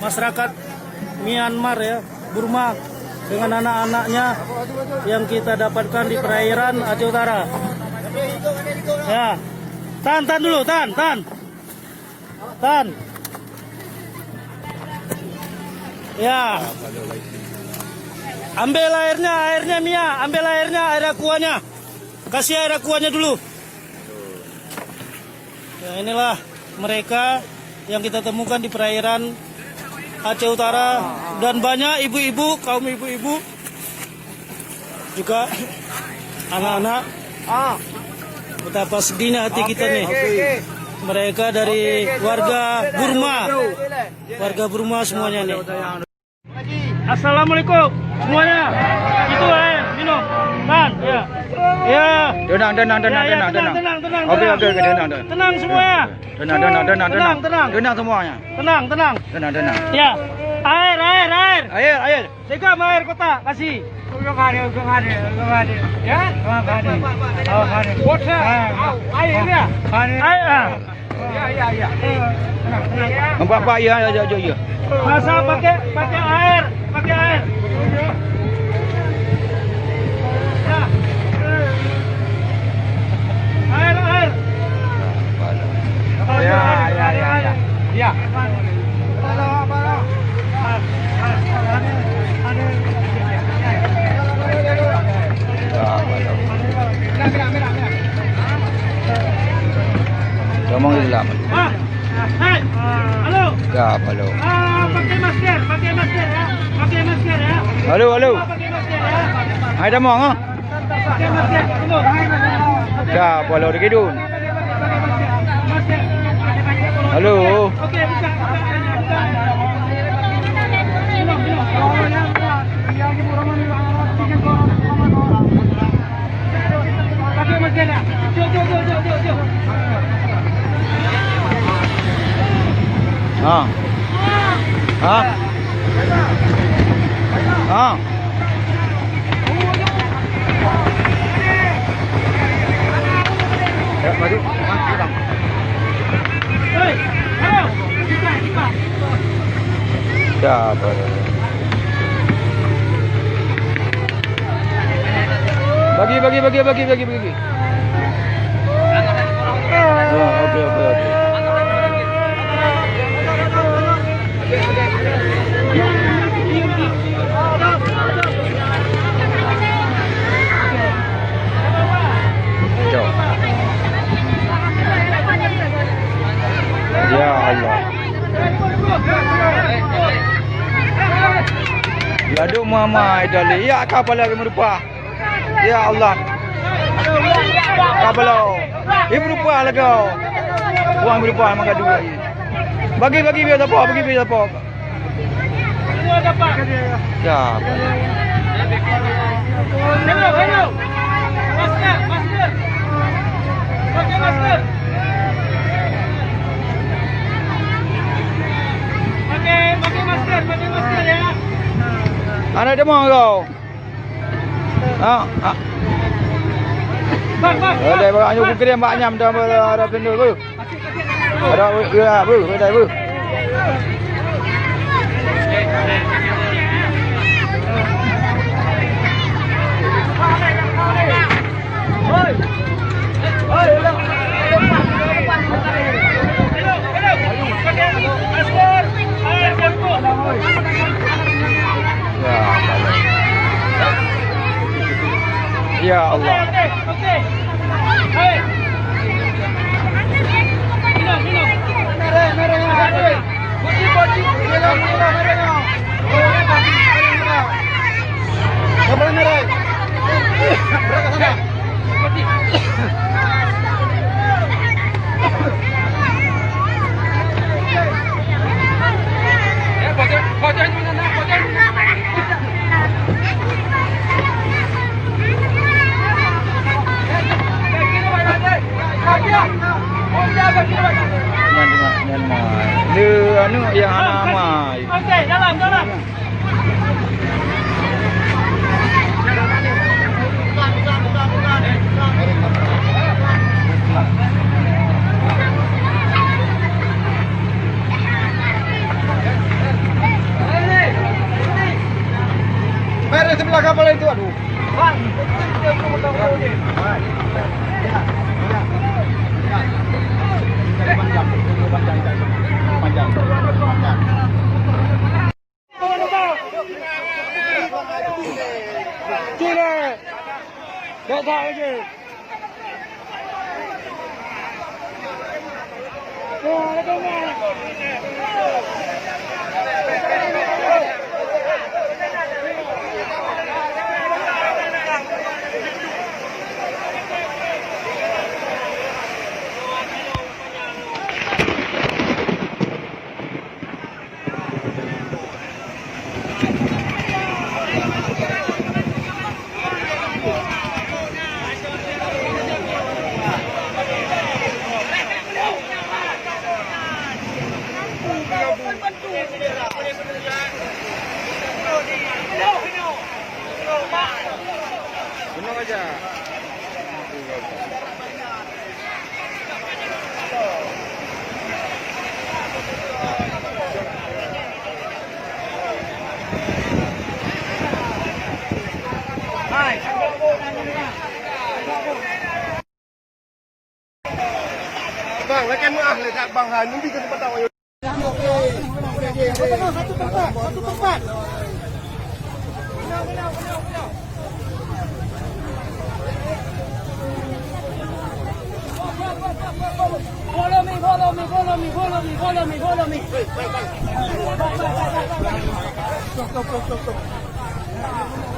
masyarakat Myanmar ya, Burma dengan anak-anaknya yang kita dapatkan di perairan Aceh Utara. Ya, tahan dulu, tahan. Ya, ambil airnya Mia, ambil air aquanya, kasih air aquanya dulu. Ya, inilah mereka yang kita temukan di perairan Aceh Utara dan banyak ibu-ibu, kaum ibu-ibu, juga anak-anak. Betapa sedihnya hati kita nih. Mereka dari warga Burma semuanya nih. Assalamualaikum semuanya. Itu air minum. Kan? Ya. Ya. Tenang. Oke, tenang. Tenang semuanya. Tenang semuanya. Tenang. Tenang. Ya. Air. Sekam air kota kasih. Ya. Air. Ya. Pak, ya. Masa pakai air. Ya. Ya. Ngomong Islam. Halo. Ya, halo. Pakai masker ya. Halo. Pakai masker ya. Ada mau ngah? Pakai masker. Tunggu. Ya, halo di Kidun. Halo. Oke, buka. Pakai masker ya. Jom. Ya, mari. Hei, halo. Buka. Ya, halo. Bagi. Oke. Ya Allah. Aduh mama idali. Ya kapal lagi merupa. Ya Allah. Kapal. Ibu rupa lagi. Uang berupa mangga dua. Bagi biar apa? Semua dapat. Ya. Hello. Masker. Pakai masker. Pakai masker ya. Anak dia mau kau. Bang. Ada orang yang kirim banyak ada pendul bu. Ada ya bu, ada bu. Ya Allah. Oke. Hai. Minum. Anu yang anak. Oke, dalam. sebelah kapal itu, aduh. Bang, Cile, datang aja. Tenang aja. Bang, lekan mu ah, lekat bang Han, nanti ke tempat awak. Satu tempat. Follow me. Stop.